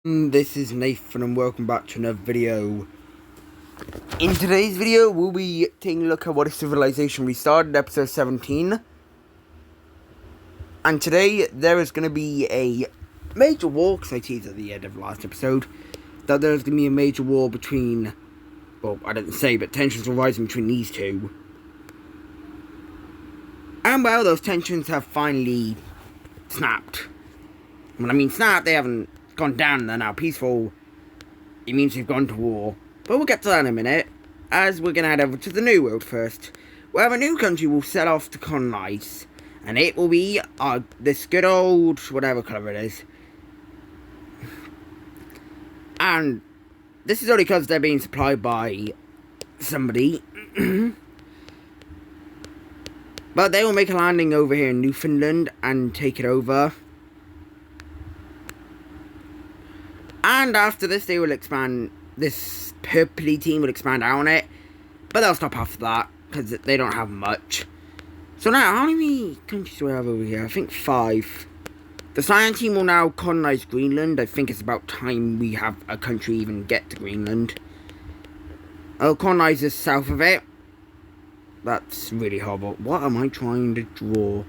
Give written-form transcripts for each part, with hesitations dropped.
This is Nathan and welcome back to another video. In today's video, we'll be taking a look at what a civilization we started, episode 17. And today, there is going to be a major war, because I teased at the end of last episode, that there's going to be a major war between, well, I didn't say, but tensions are rising between these two. And well, those tensions have finally snapped. When I mean snapped, they haven't gone down, they're now peaceful. It means we've gone to war. But we'll get to that in a minute, as we're going to head over to the New World first, where a new country will set off to colonize. And it will be this good old, whatever colour it is. And this is only because they're being supplied by somebody. But they will make a landing over here in Newfoundland and take it over. And after this, they will expand. This purpley team will expand out on it. But they'll stop after that, because they don't have much. So now, how many countries do we have over here? I think 5. The Cyan team will now colonize Greenland. I think it's about time we have a country even get to Greenland. I'll colonize the south of it. That's really horrible. What am I trying to draw?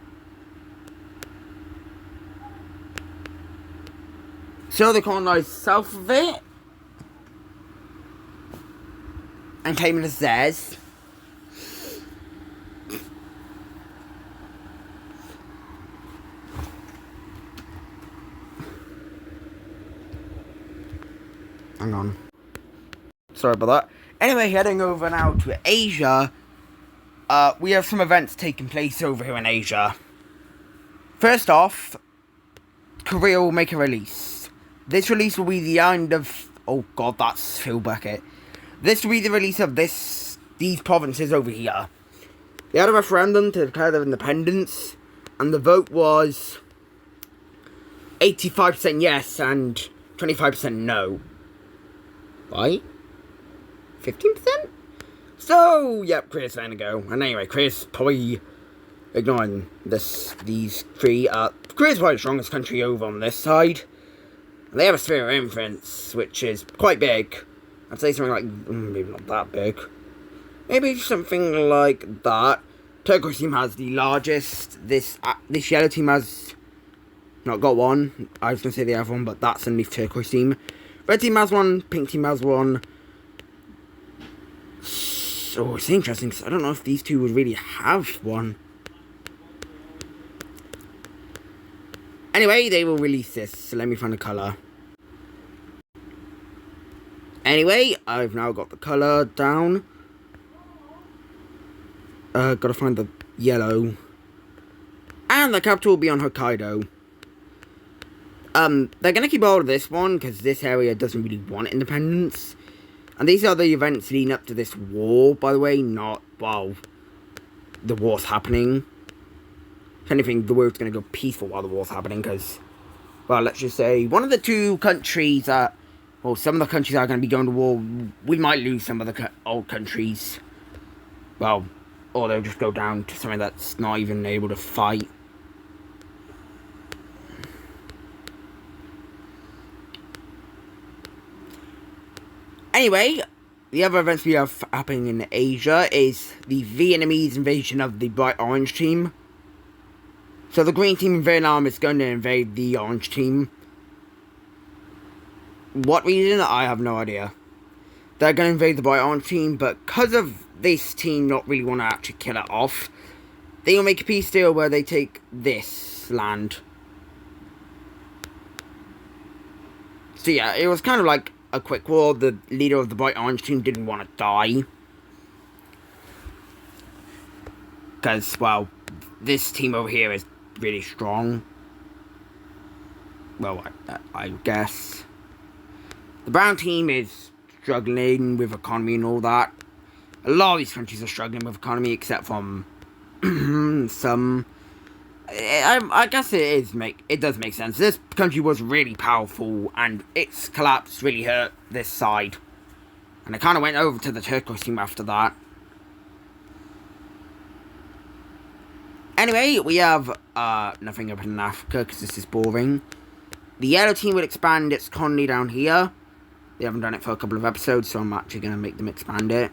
So they colonized south of it and claimed it as theirs. Hang on. Sorry about that. Anyway, heading over now to Asia. We have some events taking place over here in Asia. First off, Korea will make a release. This release will be the end of... Oh god, that's Phil Beckett. This will be the release of these provinces over here. They had a referendum to declare their independence, and the vote was 85% yes and 25% no. Right? 15%? So, yep, Korea's letting it go. And anyway, Korea's probably ignoring these three. Korea's probably the strongest country over on this side. They have a sphere of influence, which is quite big. I'd say something like, maybe not that big. Maybe something like that. Turquoise team has the largest. This yellow team has not got one. I was going to say they have one, but that's underneath turquoise team. Red team has one. Pink team has one. So it's interesting, because I don't know if these two would really have one. Anyway, they will release this, so let me find a colour. Anyway, I've now got the colour down. Gotta find the yellow. And the capital will be on Hokkaido. They're gonna keep hold of this one, because this area doesn't really want independence. And these are the events leading up to this war, by the way, not while the war's happening. If anything, the world's going to go peaceful while the war's happening, because, well, let's just say, one of the two countries that, well, some of the countries that are going to be going to war, we might lose some of the old countries. Well, or they'll just go down to something that's not even able to fight. Anyway, the other events we have happening in Asia is the Vietnamese invasion of the Bright Orange team. So the green team in Vietnam is going to invade the orange team. What reason? I have no idea. They're going to invade the bright orange team, but because of this team not really want to actually kill it off, they will make a peace deal where they take this land. So yeah, it was kind of like a quick war. The leader of the bright orange team didn't want to die. Because, well, this team over here is really strong. Well, I guess. The brown team is struggling with economy and all that. A lot of these countries are struggling with economy, except from some. I guess it does make sense. This country was really powerful, and its collapse really hurt this side. And I kind of went over to the turquoise team after that. Anyway, we have nothing up in Africa because this is boring. The yellow team will expand its colony down here. They haven't done it for a couple of episodes, so I'm actually going to make them expand it.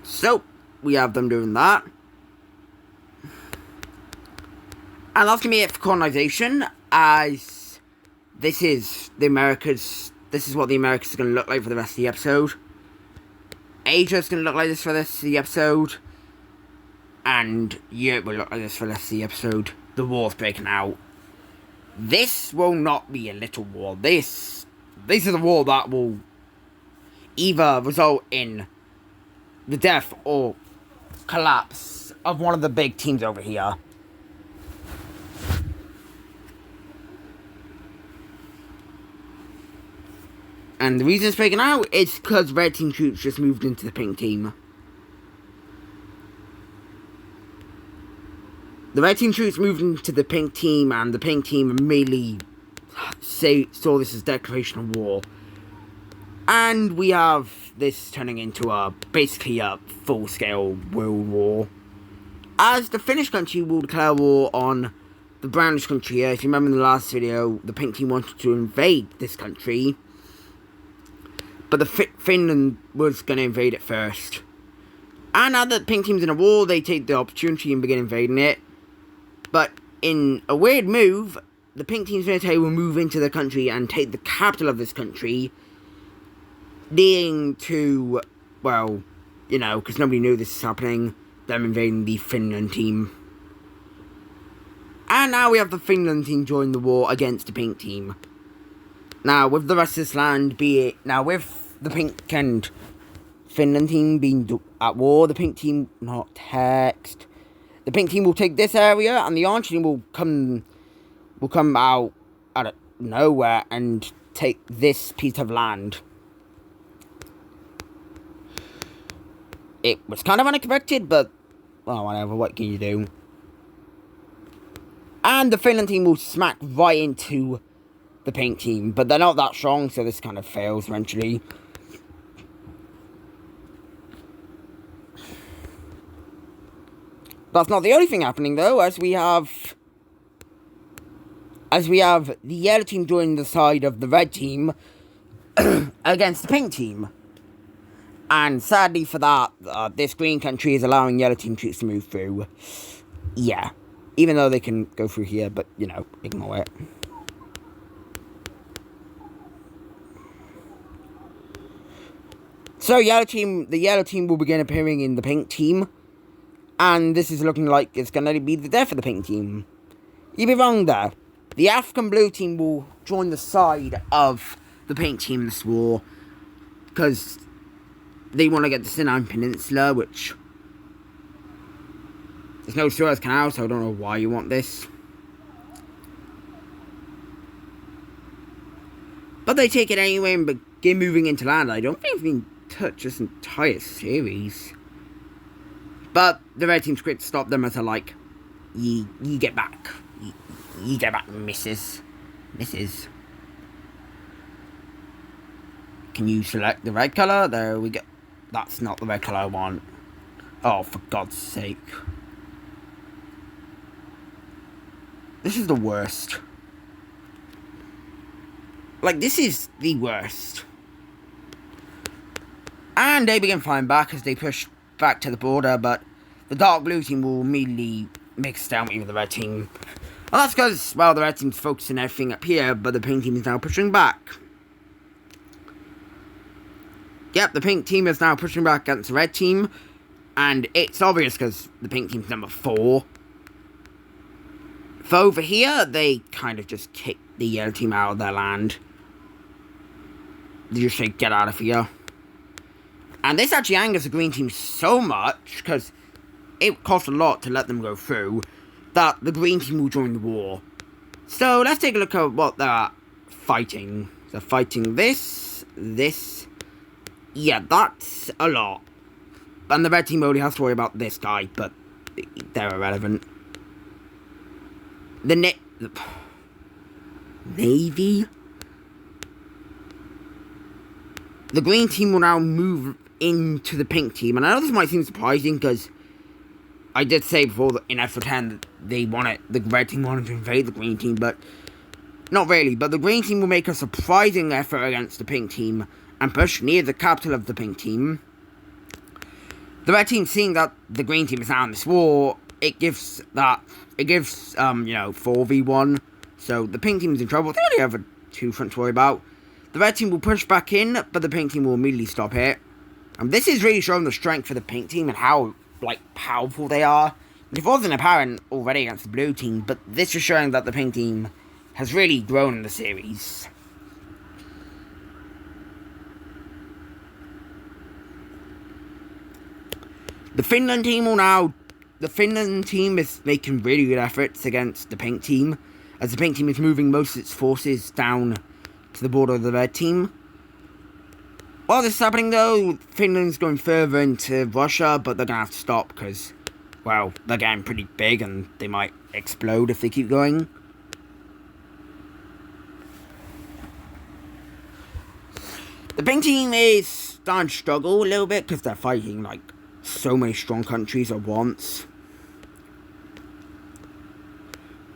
So, we have them doing that. And that's going to be it for colonization, as this is what the Americas are going to look like for the rest of the episode. Asia's going to look like this for the rest of the episode. And Europe will look like this for the rest of the episode. The war's breaking out. This will not be a little war. This is a war that will either result in the death or collapse of one of the big teams over here. And the reason it's breaking out is because red team troops just moved into the pink team. The red team troops moved into the pink team, and the pink team immediately saw this as declaration of war. And we have this turning into basically a full-scale world war. As the Finnish country will declare war on the brownish country here. If you remember in the last video, the pink team wanted to invade this country. But the Finland was going to invade it first. And now that the pink team's in a war, they take the opportunity and begin invading it. But in a weird move, the pink team's military will move into the country and take the capital of this country, leading to, well, you know, because nobody knew this is happening, them invading the Finland team. And now we have the Finland team join the war against the pink team. Now, with the rest of this land, with the pink and Finland team being at war, the pink team not text. The pink team will take this area, and the orange team will come out of nowhere and take this piece of land. It was kind of unexpected, but, well, whatever, what can you do? And the Finland team will smack right into the pink team, but they're not that strong, so this kind of fails eventually. That's not the only thing happening, though, as we have the yellow team joining the side of the red team against the pink team. And sadly for that, this green country is allowing yellow team troops to move through. Yeah. Even though they can go through here, but, you know, ignore it. So, the yellow team will begin appearing in the pink team. And this is looking like it's going to be the death of the pink team. You'd be wrong there. The African blue team will join the side of the pink team in this war. Because they want to get the Sinai Peninsula, which... there's no Suez Canal, so I don't know why you want this. But they take it anyway and begin moving into land. I don't think we've been touched this entire series. But the red team's quick to stop them as they're like, you get back. You get back, missus. Can you select the red colour? There we go. That's not the red colour I want. Oh, for God's sake. This is the worst. Like, this is the worst. And they begin flying back as they push back to the border, but the dark blue team will immediately mix down with the red team. Well, that's because, well, the red team's focusing everything up here, but the pink team is now pushing back. Yep, the pink team is now pushing back against the red team, and it's obvious because the pink team's number 4. For over here, they kind of just kick the yellow team out of their land. They just say, get out of here. And this actually angers the green team so much, because it costs a lot to let them go through, that the green team will join the war. So let's take a look at what they're fighting. They're fighting this. Yeah, that's a lot. And the red team only has to worry about this guy, but they're irrelevant. The Navy? The green team will now move into the pink team. And I know this might seem surprising because I did say before that in episode 10 that the red team wanted to invade the green team, but not really. But the green team will make a surprising effort against the pink team and push near the capital of the pink team. The red team, seeing that the green team is now in this war, it gives 4v1. So the pink team is in trouble. They only have a 2 front to worry about. The red team will push back in, but the pink team will immediately stop it. And this is really showing the strength for the pink team and how powerful they are. It wasn't apparent already against the blue team, but this is showing that the pink team has really grown in the series. The Finland team is making really good efforts against the pink team, as the pink team is moving most of its forces down to the border of the red team. While this is happening though, Finland's going further into Russia, but they're going to have to stop because, well, they're getting pretty big and they might explode if they keep going. The pink team is starting to struggle a little bit because they're fighting so many strong countries at once.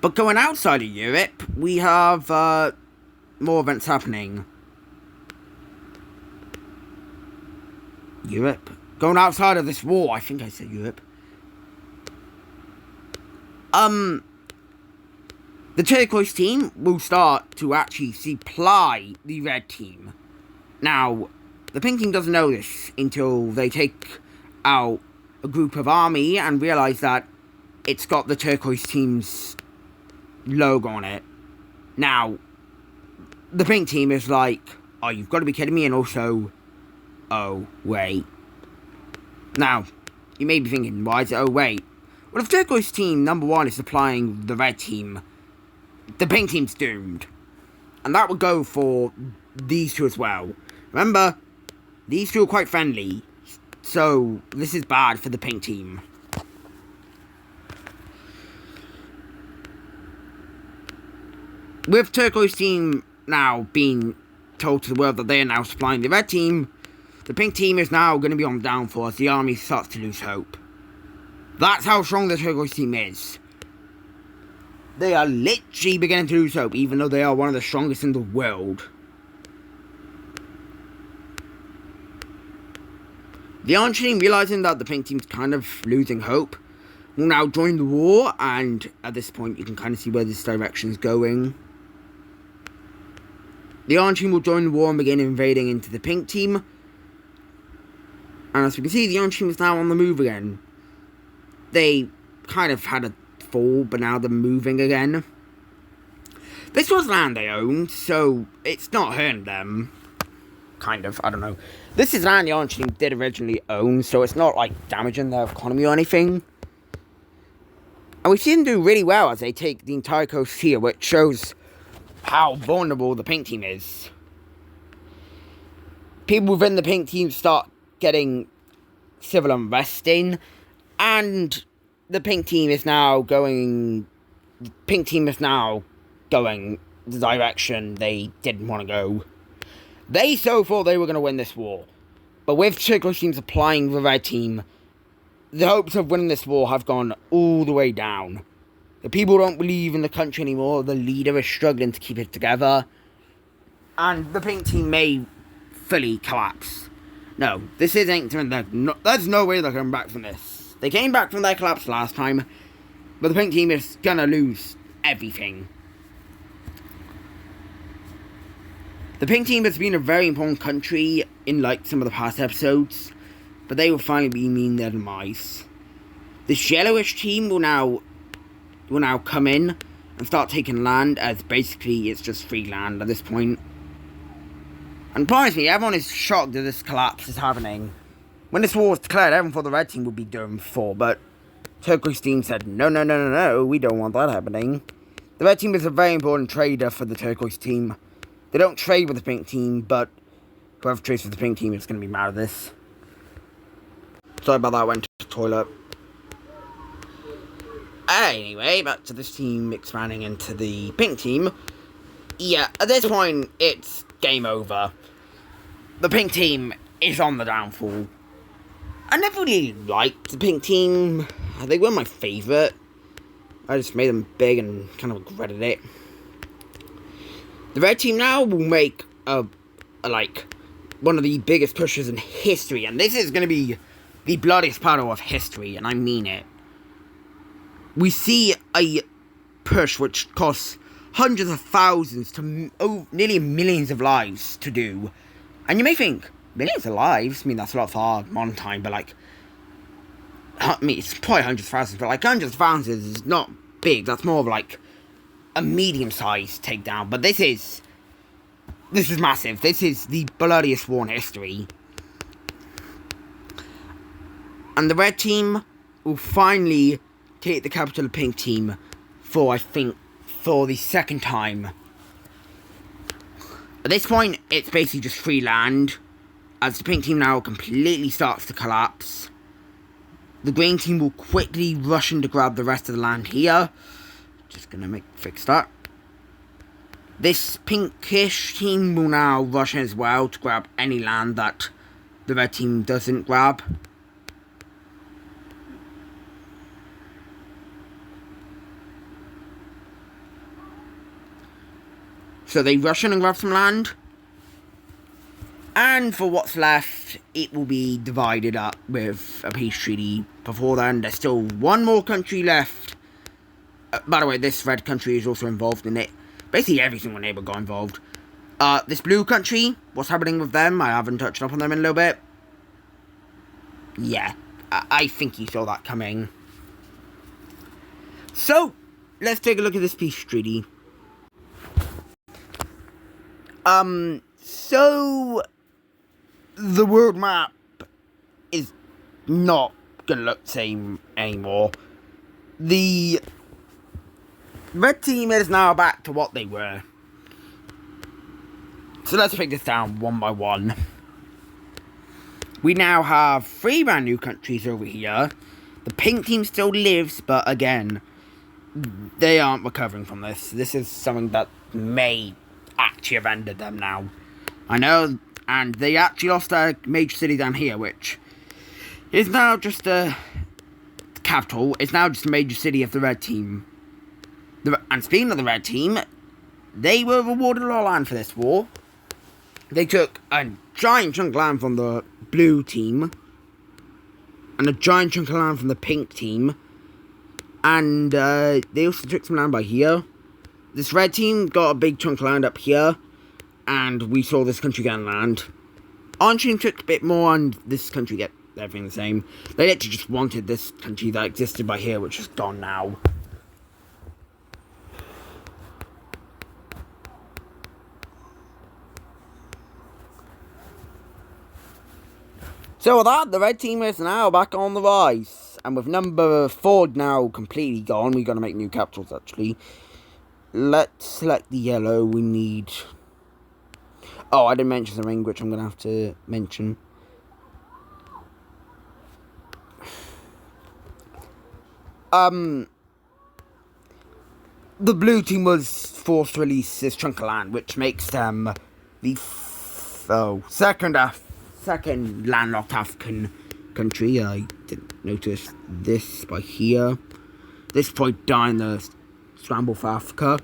But going outside of Europe, we have more events happening. Europe? Going outside of this war, I think I said Europe. The turquoise team will start to actually supply the red team. Now, the pink team doesn't know this until they take out a group of army and realise that it's got the turquoise team's logo on it. Now, the pink team is like, oh, you've got to be kidding me, and also, oh, wait. Now, you may be thinking, why is it, oh, wait? Well, if turquoise team number 1 is supplying the red team, the pink team's doomed. And that would go for these two as well. Remember, these two are quite friendly, so this is bad for the pink team. With turquoise team now being told to the world that they are now supplying the red team, the pink team is now going to be on the downfall as the army starts to lose hope. That's how strong the turquoise team is. They are literally beginning to lose hope, even though they are one of the strongest in the world. The orange team, realising that the pink team's kind of losing hope, will now join the war, and at this point you can kind of see where this direction is going. The orange team will join the war and begin invading into the pink team. And as we can see, the orange team is now on the move again. They kind of had a fall, but now they're moving again. This was land they owned, so it's not hurting them. Kind of, I don't know. This is land the orange team did originally own, so it's not damaging their economy or anything. And we see them do really well as they take the entire coast here, which shows how vulnerable the pink team is. People within the pink team start getting civil unrest in, and the pink team is now going the direction they didn't want to go. They so thought they were going to win this war, but with turquoise team supplying the red team, the hopes of winning this war have gone all the way down. The people don't believe in the country anymore, the leader is struggling to keep it together, and the pink team may fully collapse. No, this isn't, there's no way they're coming back from this. They came back from their collapse last time, but the pink team is gonna lose everything. The pink team has been a very important country in some of the past episodes, but they will finally mean their demise. This yellowish team will now come in and start taking land, as basically it's just free land at this point. And promise me, everyone is shocked that this collapse is happening. When this war was declared, everyone thought the red team would be doomed before, but turquoise team said, no, we don't want that happening. The red team is a very important trader for the turquoise team. They don't trade with the pink team, but whoever trades with the pink team is going to be mad at this. Sorry about that, I went to the toilet. Anyway, back to this team expanding into the pink team. Yeah, at this point, it's game over. The pink team is on the downfall. I never really liked the pink team. They were my favourite. I just made them big and kind of regretted it. The red team now will make like one of the biggest pushes in history, and this is going to be the bloodiest battle of history, and I mean it. We see a push which costs hundreds of thousands to nearly millions of lives to do, and you may think millions of lives. I mean, that's a lot for our modern time, but like, I mean, it's probably hundreds of thousands, but like hundreds of thousands is not big. That's more of like a medium-sized takedown. But this is massive. This is the bloodiest war in history. And the red team will finally take the capital of the pink team for, I think, for the second time. At this point, it's basically just free land, as the pink team now completely starts to collapse. The green team will quickly rush in to grab the rest of the land here. Just gonna fix that. This pinkish team will now rush in as well to grab any land that the red team doesn't grab. So they rush in and grab some land. And for what's left, it will be divided up with a peace treaty. Before then, there's still one more country left. By the way, this red country is also involved in it. Basically, every single neighbour got involved. This blue country, what's happening with them? I haven't touched up on them in a little bit. Yeah, I think you saw that coming. So, let's take a look at this peace treaty. So the world map is not gonna look the same anymore. The red team is now back to what they were. So let's break this down one by one. We now have 3 brand new countries over here. The pink team still lives, but again, they aren't recovering from this. This is something that may actually have ended them now. I know, and they actually lost their major city down here, which is now just a capital. It's now just a major city of the red team. And speaking of the red team, they were rewarded a lot of land for this war. They took a giant chunk of land from the blue team, and a giant chunk of land from the pink team, and they also took some land by here. This red team got a big chunk of land up here, and we saw this country get land. Orange team took a bit more, and this country get everything the same. They literally just wanted this country that existed by here, which is gone now. So with that, the red team is now back on the rise. And with number 4 now completely gone, we've got to make new capitals actually. Let's select the yellow. We need... Oh, I didn't mention the ring, which I'm going to have to mention. The blue team was forced to release this chunk of land, which makes them the second landlocked African country. I didn't notice this by here. This probably down the scramble for Africa.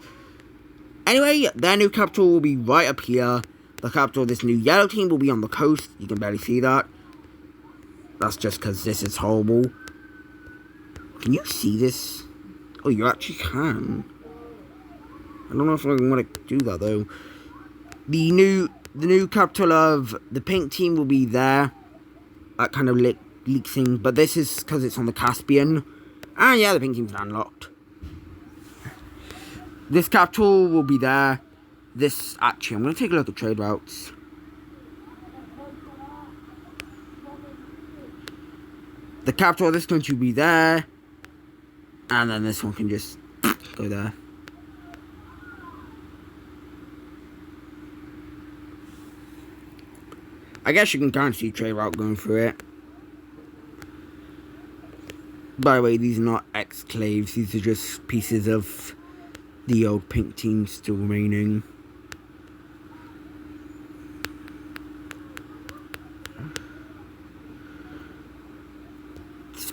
Anyway, their new capital will be right up here. The capital of this new yellow team will be on the coast. You can barely see that. That's just because this is horrible. Can you see this? Oh, you actually can. I don't know if I want to do that though. The new capital of the pink team will be there. That kind of leak thing. But this is because it's on the Caspian. And yeah, the pink team's landlocked. This capital will be there. Actually, I'm going to take a look at trade routes. The capital of this country will be there. And then this one can just go there. I guess you can kind of see trade route going through it. By the way, these are not exclaves. These are just pieces of the old pink team still remaining.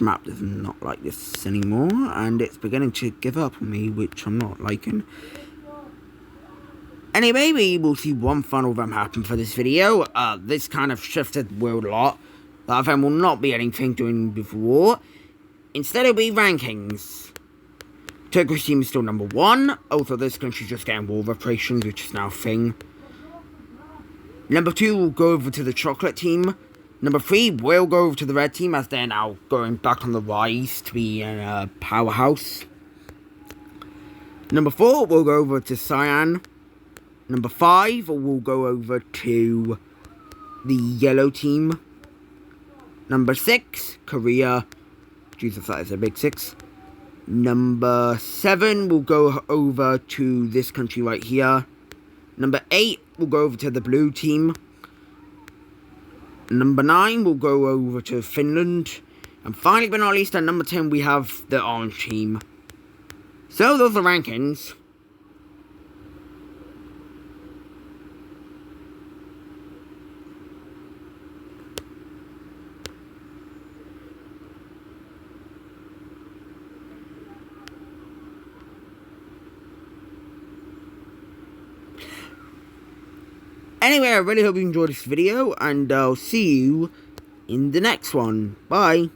this map does not like this anymore, and it's beginning to give up on me, which I'm not liking. Anyway, we will see one final event happen for this video. This kind of shifted the world a lot. That event will not be anything doing before. Instead, it'll be rankings. Turkish team is still number 1. Also, this country's just getting war reparations, which is now a thing. Number 2 will go over to the chocolate team. Number 3 will go over to the red team, as they're now going back on the rise to be in a powerhouse. Number 4 will go over to cyan. Number 5 will go over to the yellow team. Number 6, Korea. Jesus, that is a big 6. Number 7 will go over to this country right here. Number 8 will go over to the blue team. Number 9 will go over to Finland. And finally, but not least, at number 10, we have the orange team. So, those are rankings. Anyway, I really hope you enjoyed this video, and I'll see you in the next one. Bye.